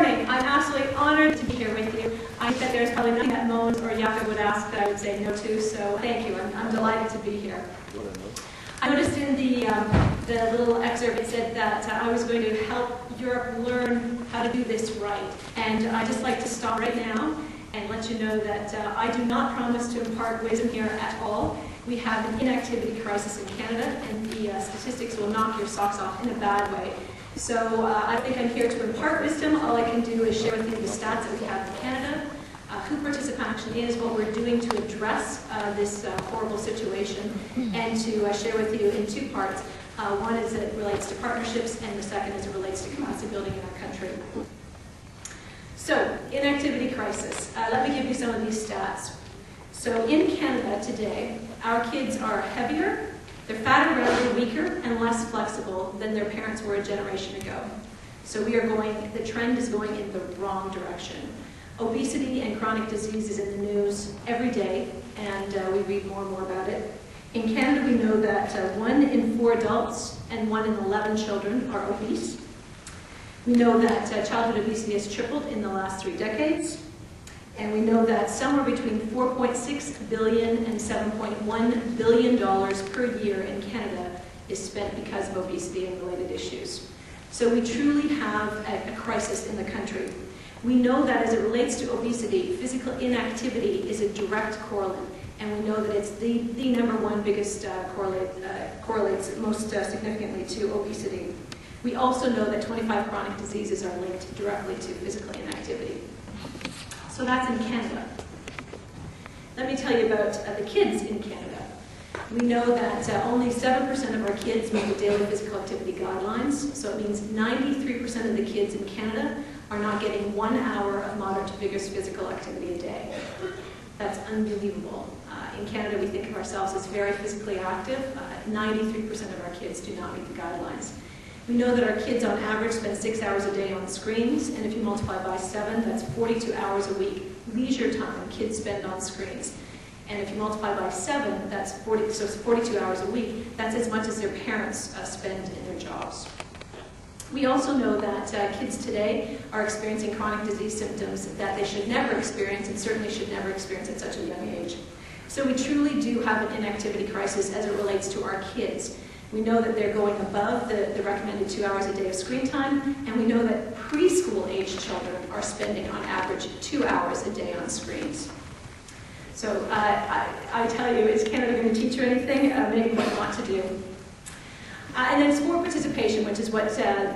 morning. I'm absolutely honored to be here with you. I think that there's probably nothing that Mons or Jakob would ask that I would say no to, so thank you. I'm delighted to be here. I noticed in the little excerpt it said that I was going to help Europe learn how to do this right. And I'd just like to stop right now and let you know that I do not promise to impart wisdom here at all. We have an inactivity crisis in Canada, and the statistics will knock your socks off in a bad way. So I think I'm here to impart wisdom. All I can do is share with you the stats that we have in Canada, who participation is, what we're doing to address this horrible situation, and to share with you in two parts. One is that it relates to partnerships, and the second is it relates to capacity building in our country. So, inactivity crisis. Let me give you some of these stats. So in Canada today, our kids are heavier, they're fatter, rather weaker, and less flexible than their parents were a generation ago. So the trend is going in the wrong direction. Obesity and chronic disease is in the news every day, and we read more and more about it. In Canada, we know that 1 in 4 adults and 1 in 11 children are obese. We know that childhood obesity has tripled in the last 3 decades. And we know that somewhere between $4.6 billion and $7.1 billion per year in Canada is spent because of obesity and related issues. So we truly have a crisis in the country. We know that as it relates to obesity, physical inactivity is a direct correlate. And we know that it's the number one biggest correlates most significantly to obesity. We also know that 25 chronic diseases are linked directly to physical inactivity. So that's in Canada. Let me tell you about the kids in Canada. We know that only 7% of our kids meet the daily physical activity guidelines. So it means 93% of the kids in Canada are not getting 1 hour of moderate to vigorous physical activity a day. That's unbelievable. In Canada, we think of ourselves as very physically active. 93% of our kids do not meet the guidelines. We know that our kids on average spend 6 hours a day on screens, and if you multiply by 7, that's 42 hours a week. Leisure time kids spend on screens. And if you multiply by 7, that's 42 hours a week. That's as much as their parents spend in their jobs. We also know that kids today are experiencing chronic disease symptoms that they should never experience, and certainly should never experience at such a young age. So we truly do have an inactivity crisis as it relates to our kids. We know that they're going above the recommended 2 hours a day of screen time, and we know that preschool-aged children are spending on average 2 hours a day on screens. So I tell you, is Canada going to teach you anything? Maybe what you want to do. And then sport participation, which is what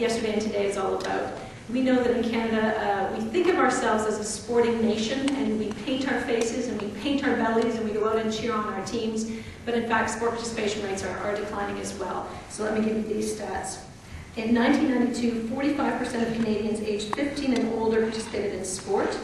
yesterday and today is all about. We know that in Canada, we think of ourselves as a sporting nation, and we paint our faces, and we paint our bellies, and we go out and cheer on our teams. But in fact, sport participation rates are declining as well. So let me give you these stats. In 1992, 45% of Canadians aged 15 and older participated in sport.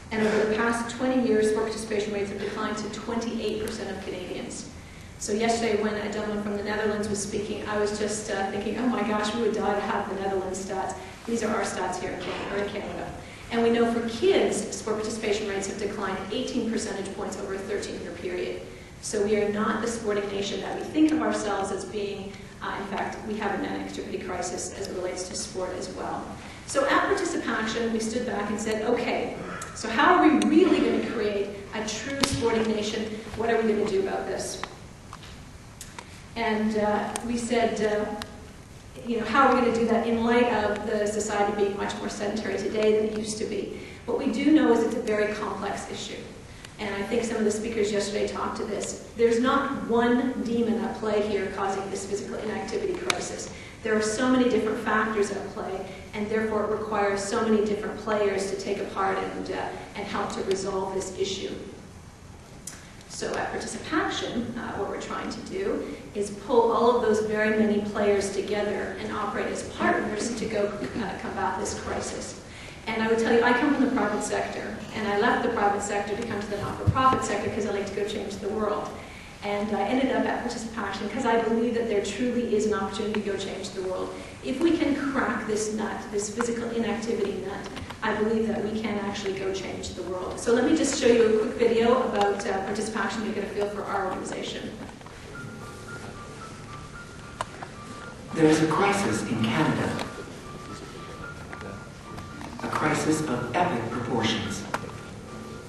And over the past 20 years, sport participation rates have declined to 28% of Canadians. So yesterday, when a gentleman from the Netherlands was speaking, I was just thinking, oh my gosh, we would die to have the Netherlands stats. These are our stats here in Canada. And we know for kids, sport participation rates have declined 18 percentage points over a 13-year period. So we are not the sporting nation that we think of ourselves as being. In fact, we have an inactivity crisis as it relates to sport as well. So at participation, we stood back and said, okay, so how are we really going to create a true sporting nation? What are we going to do about this? And we said, how are we going to do that in light of the society being much more sedentary today than it used to be? What we do know is it's a very complex issue. And I think some of the speakers yesterday talked to this. There's not one demon at play here causing this physical inactivity crisis. There are so many different factors at play, and therefore it requires so many different players to take apart and help to resolve this issue. So at participation, what we're trying to do is pull all of those very many players together and operate as partners to go combat this crisis. And I would tell you, I come from the private sector, and I left the private sector to come to the not-for-profit sector because I like to go change the world. And I ended up at participation because I believe that there truly is an opportunity to go change the world. If we can crack this nut, this physical inactivity nut, I believe that we can actually go change the world. So let me just show you a quick video about participation to get a feel for our organization. There is a crisis in Canada. A crisis of epic proportions.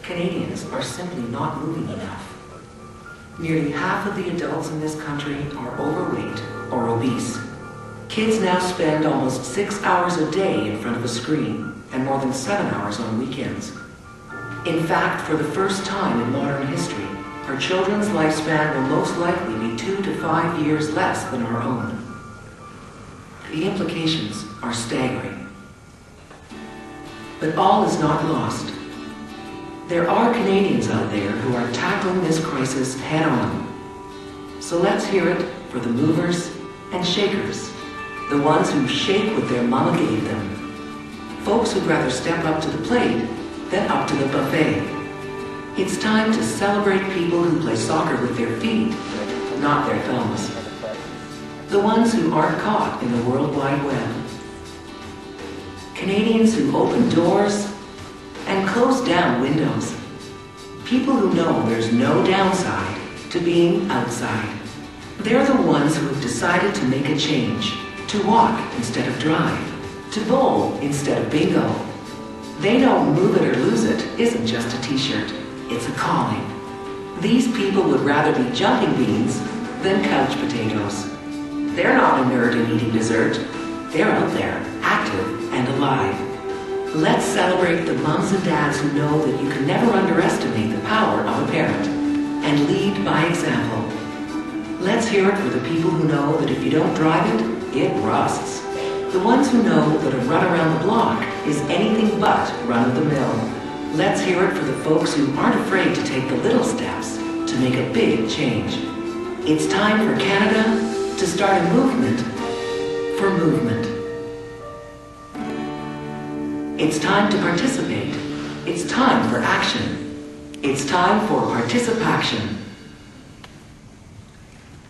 Canadians are simply not moving enough. Nearly half of the adults in this country are overweight or obese. Kids now spend almost 6 hours a day in front of a screen and more than 7 hours on weekends. In fact, for the first time in modern history, our children's lifespan will most likely be 2 to 5 years less than our own. The implications are staggering. But all is not lost. There are Canadians out there who are tackling this crisis head-on. So let's hear it for the movers and shakers, the ones who shake what their mama gave them, folks who'd rather step up to the plate than up to the buffet. It's time to celebrate people who play soccer with their feet, not their thumbs. The ones who aren't caught in the World Wide Web. Canadians who open doors and close down windows. People who know there's no downside to being outside. They're the ones who have decided to make a change, to walk instead of drive, to bowl instead of bingo. They know move it or lose it isn't just a t-shirt, it's a calling. These people would rather be jumping beans than couch potatoes. They're not inert in eating dessert. They're out there, active and alive. Let's celebrate the moms and dads who know that you can never underestimate the power of a parent and lead by example. Let's hear it for the people who know that if you don't drive it, it rusts. The ones who know that a run around the block is anything but run-of-the-mill. Let's hear it for the folks who aren't afraid to take the little steps to make a big change. It's time for Canada to start a movement for movement. It's time to participate. It's time for action. It's time for participation.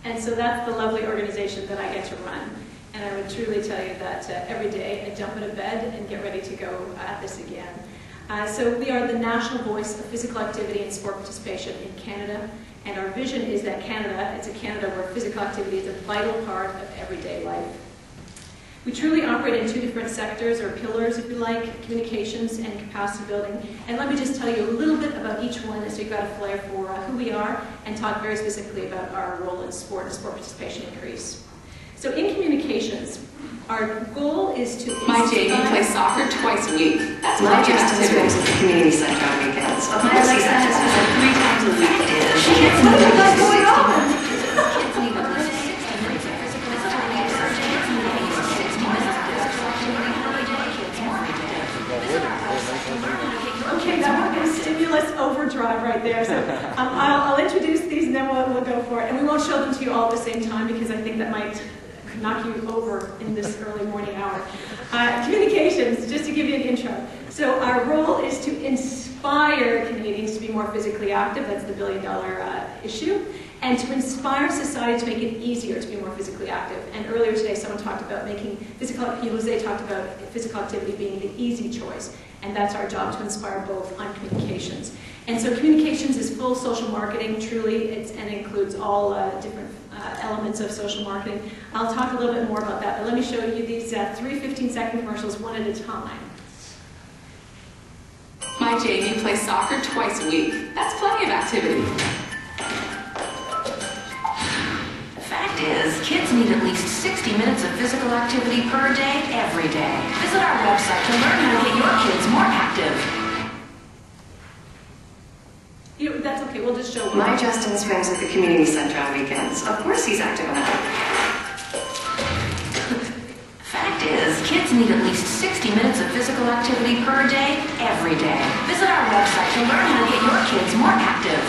And so that's the lovely organization that I get to run. And I would truly tell you that every day I jump out of bed and get ready to go at this again. So we are the national voice of physical activity and sport participation in Canada. And our vision is that it's a Canada where physical activity is a vital part of everyday life. We truly operate in 2 different sectors, or pillars, if you like, communications and capacity building. And let me just tell you a little bit about each one so you've got a flair for who we are, and talk very specifically about our role in sport and sport participation increase. So in communications, our goal is to My Jamie plays soccer twice a week. That's my Justin swims at the community center on weekends. Of course he's active. 3 times a week. What is that going on? Okay, that one is stimulus overdrive right there. So I'll introduce these and then we'll go for it. And we won't show them to you all at the same time because I think that might knock you over in this early morning hour. Communications, just to give you an intro. So our role is to inspire Canadians to be more physically active. That's the billion-dollar issue. And to inspire society to make it easier to be more physically active. And earlier today, someone talked about Jose talked about physical activity being the easy choice. And that's our job, to inspire both on communications. And so communications is full social marketing, truly, and it includes all different elements of social marketing. I'll talk a little bit more about that, but let me show you these 3 15-second commercials one at a time. My Jamie plays soccer twice a week. That's plenty of activity. The fact is, kids need at least 60 minutes of physical activity per day, every day. Visit our website to learn how to get your kids more active. That's okay, we'll just show you. My Justin swims at the community center on weekends. Of course he's active enough. Fact is, kids need at least 60 minutes of physical activity per day, every day. Visit our website to learn how to get your kids more active.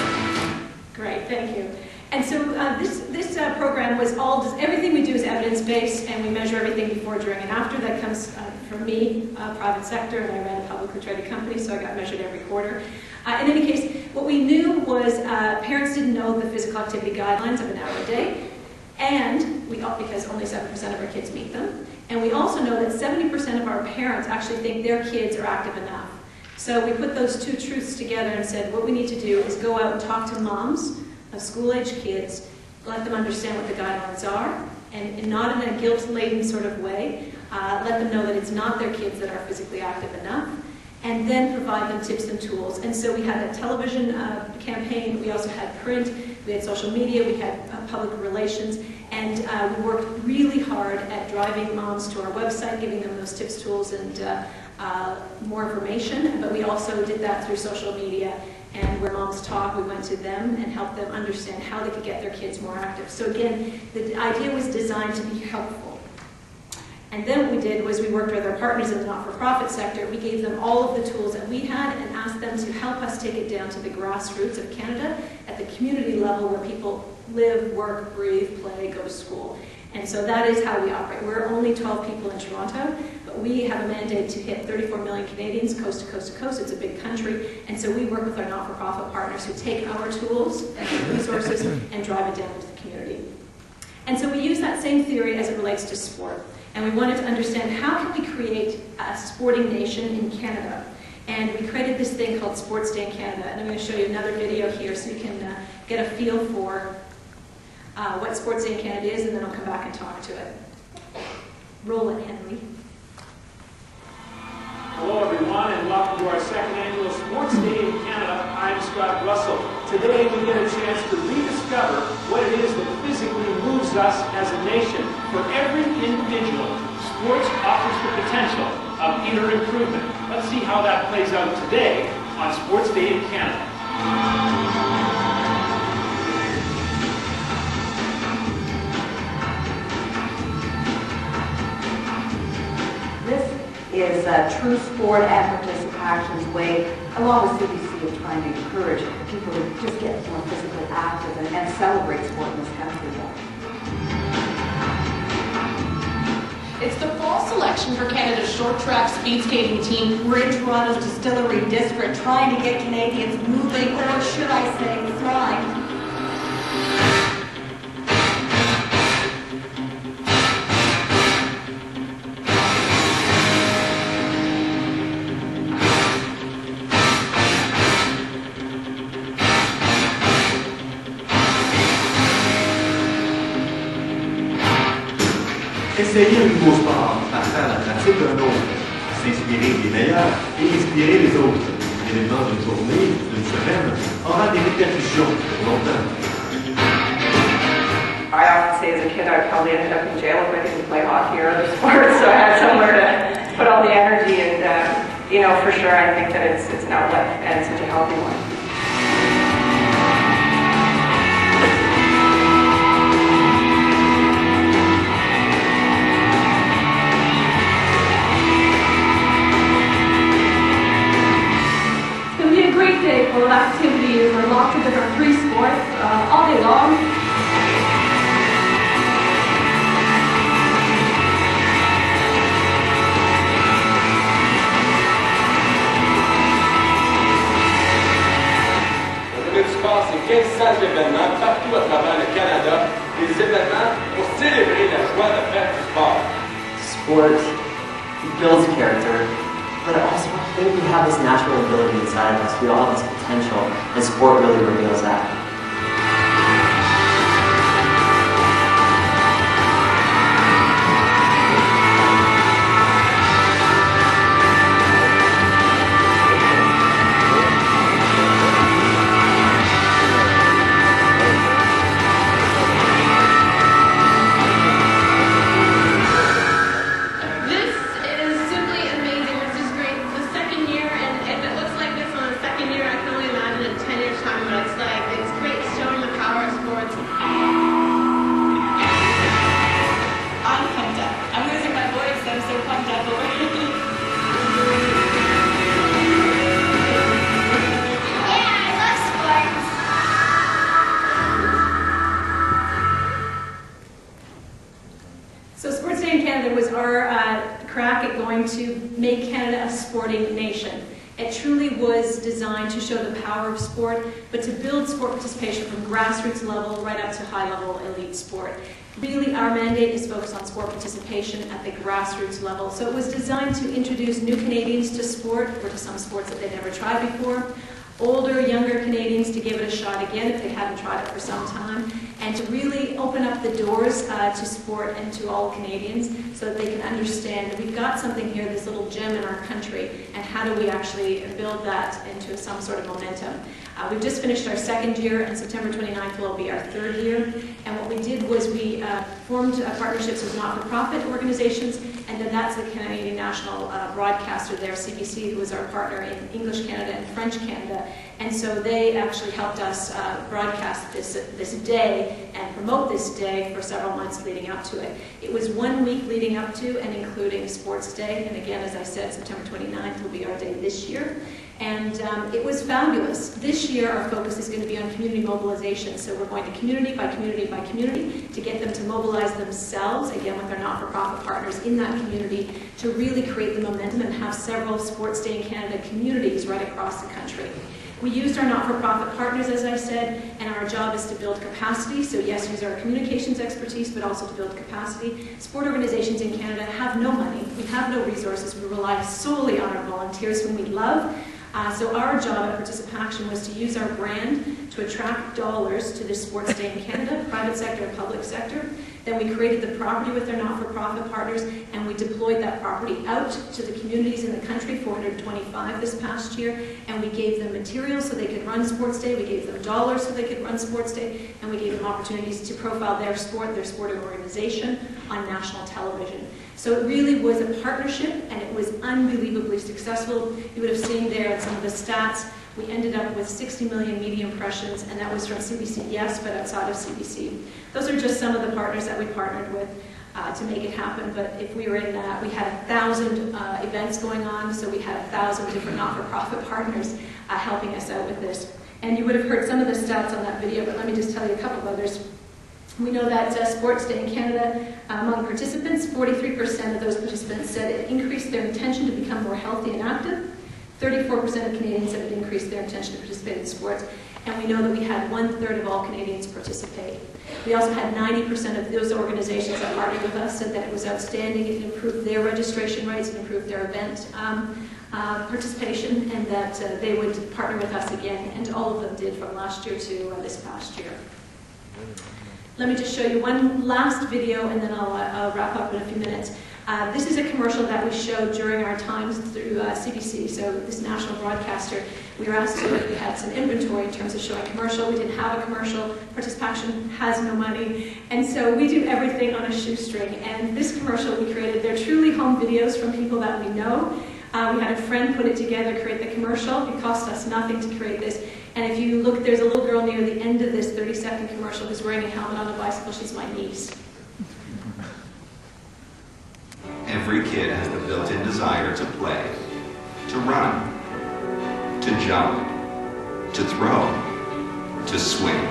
Great, thank you. And so this program was everything we do is evidence-based, and we measure everything before, during, and after. That comes from me, private sector, and I ran a publicly traded company, so I got measured every quarter. In any case, what we knew was parents didn't know the physical activity guidelines of an hour a day, and because only 7% of our kids meet them. And we also know that 70% of our parents actually think their kids are active enough. So we put those 2 truths together and said, what we need to do is go out and talk to moms of school-age kids, let them understand what the guidelines are, and not in a guilt-laden sort of way, let them know that it's not their kids that are physically active enough, and then provide them tips and tools. And so we had a television campaign, we also had print, we had social media, we had public relations, and we worked really hard at driving moms to our website, giving them those tips, tools, and more information, but we also did that through social media. And where moms talk, we went to them and helped them understand how they could get their kids more active. So again, the idea was designed to be helpful. And then what we did was we worked with our partners in the not-for-profit sector. We gave them all of the tools that we had and asked them to help us take it down to the grassroots of Canada at the community level where people live, work, breathe, play, go to school. And so that is how we operate. We're only 12 people in Toronto, but we have a mandate to hit 34 million Canadians coast to coast to coast. It's a big country. And so we work with our not-for-profit partners who take our tools and resources and drive it down into the community. And so we use that same theory as it relates to sport. And we wanted to understand how can we create a sporting nation in Canada. And we created this thing called Sports Day in Canada. And I'm going to show you another video here so you can get a feel for what Sports Day in Canada is, and then I'll come back and talk to it. Roll it, Henry. Hello everyone, and welcome to our second annual Sports Day in Canada. I'm Scott Russell. Today we get a chance to rediscover what it is that physically moves us as a nation. For every individual, sports offers the potential of inner improvement. Let's see how that plays out today on Sports Day in Canada. Is true sport and participation's way, along with CBC, of trying to encourage people to just get more physically active and celebrate sport in this country more. It's the fall selection for Canada's short track speed skating team. We're in Toronto's Distillery District trying to get Canadians moving, or should I say, thrive. Essayer un nouveau sport par faire la pratique d'un autre, s'inspirer des meilleurs et inspirer les autres. L'événement d'une journée, d'une semaine, aura des répercussions pour longtemps. I often say as a kid I probably ended up in jail if I didn't play hockey or other sports, so I had somewhere to put all the energy, and you know, for sure I think that it's an outlet and such a healthy one. Day full of activities. We're locked into our 3 sports all day long. Journée du sport, c'est 1500 événements partout à travers le Canada. Des événements pour célébrer la joie de faire du sport. Sport builds character, but also I think we have this natural ability inside of us. We all have this potential, and sport really reveals that. To make Canada a sporting nation. It truly was designed to show the power of sport, but to build sport participation from grassroots level right up to high-level elite sport. Really, our mandate is focused on sport participation at the grassroots level. So it was designed to introduce new Canadians to sport, or to some sports that they'd never tried before. older, younger Canadians to give it a shot again if they haven't tried it for some time, and to really open up the doors to sport and to all Canadians so that they can understand that we've got something here, this little gem in our country, and how do we actually build that into some sort of momentum. We've just finished our second year, and September 29th will be our third year. And what we did was we formed partnerships with not-for-profit organizations, and then that's the Canadian National Broadcaster there, CBC, who is our partner in English Canada and French Canada. And so they actually helped us broadcast this day and promote this day for several months leading up to it. It was 1 week leading up to and including Sports Day. And again, as I said, September 29th will be our day this year. And it was fabulous. This year, our focus is going to be on community mobilization. So we're going to community by community by community to get them to mobilize themselves, again with our not-for-profit partners in that community, to really create the momentum and have several Sports Day in Canada communities right across the country. We used our not-for-profit partners, as I said, and our job is to build capacity. So yes, use our communications expertise, but also to build capacity. Sport organizations in Canada have no money. We have no resources. We rely solely on our volunteers, whom we love. So our job at Participaction was to use our brand to attract dollars to this Sports Day in Canada, private sector and public sector. Then we created the property with our not-for-profit partners, and we deployed that property out to the communities in the country, 425 this past year, and we gave them materials so they could run Sports Day, we gave them dollars so they could run Sports Day, and we gave them opportunities to profile their sport, their sporting organization on national television. So it really was a partnership, and it was unbelievably successful. You would have seen there some of the stats. We ended up with 60 million media impressions, and that was from CBC, yes, but outside of CBC. Those are just some of the partners that we partnered with to make it happen. But if we were in, we had 1,000 events going on, so we had 1,000 different not-for-profit partners helping us out with this. And you would have heard some of the stats on that video, but let me just tell you a couple of others. We know that Sports Day in Canada, among participants, 43% of those participants said it increased their intention to become more healthy and active. 34% of Canadians said it increased their intention to participate in sports. And we know that we had 1/3 of all Canadians participate. We also had 90% of those organizations that partnered with us said that it was outstanding. It improved their registration rates, it improved their event participation, and that they would partner with us again. And all of them did from last year to this past year. Let me just show you one last video, and then I'll wrap up in a few minutes. This is a commercial that we showed during our times through CBC, so this national broadcaster. We were asked if we had some inventory in terms of showing commercial. We didn't have a commercial. Participaction has no money, and so we do everything on a shoestring. And this commercial we created, they're truly home videos from people that we know. We had a friend put it together, create the commercial. It cost us nothing to create this. And if you look, there's a little girl near the end of this 30-second commercial who's wearing a helmet on a bicycle. She's my niece. Every kid has the built-in desire to play, to run, to jump, to throw, to swing.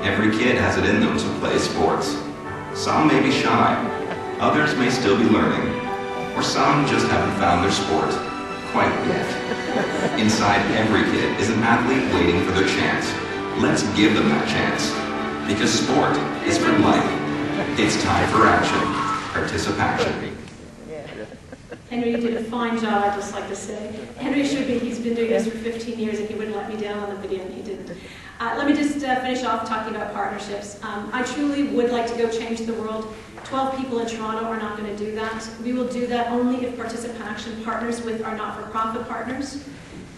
Every kid has it in them to play sports. Some may be shy, others may still be learning, or some just haven't found their sport quite yet. Inside every kid is an athlete waiting for their chance. Let's give them that chance, because sport is for life. It's time for action. Participaction. Henry, you did a fine job, I'd just like to say. Henry should be, he's been doing this for 15 years and he wouldn't let me down on the video, and he didn't. Let me just finish off talking about partnerships. I truly would like to go change the world. 12 people in Toronto are not going to do that. We will do that only if Participaction partners with our not-for-profit partners,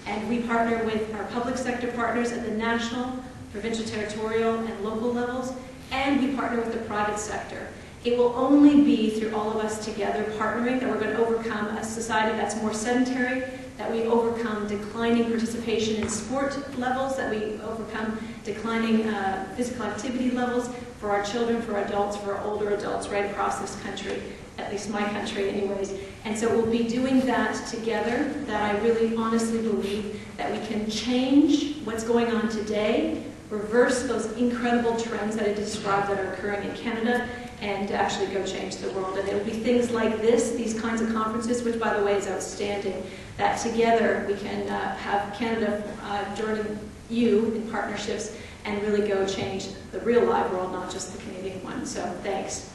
and we partner with our public sector partners at the national, provincial, territorial, and local levels, and we partner with the private sector. It will only be through all of us together partnering that we're going to overcome a society that's more sedentary, that we overcome declining participation in sport levels, that we overcome declining physical activity levels for our children, for adults, for our older adults right across this country, at least my country anyways. And so we'll be doing that together, that I really honestly believe that we can change what's going on today, reverse those incredible trends that I described that are occurring in Canada, and actually go change the world. And it will be things like this, these kinds of conferences, which by the way is outstanding, that together we can have Canada joining you in partnerships and really go change the real live world, not just the Canadian one. So thanks.